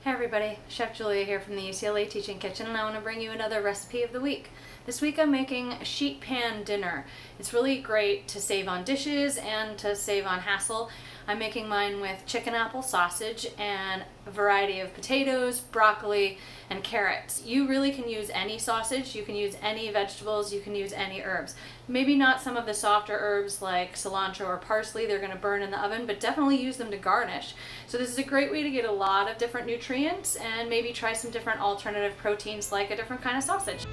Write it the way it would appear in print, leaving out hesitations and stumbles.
Hey everybody, Chef Julia here from the UCLA Teaching Kitchen, and I want to bring you another recipe of the week. This week I'm making a sheet pan dinner. It's really great to save on dishes and to save on hassle. I'm making mine with chicken apple sausage and a variety of potatoes, broccoli, and carrots. You really can use any sausage, you can use any vegetables, you can use any herbs. Maybe not some of the softer herbs like cilantro or parsley, they're going to burn in the oven, but definitely use them to garnish. So this is a great way to get a lot of different nutrients and maybe try some different alternative proteins like a different kind of sausage.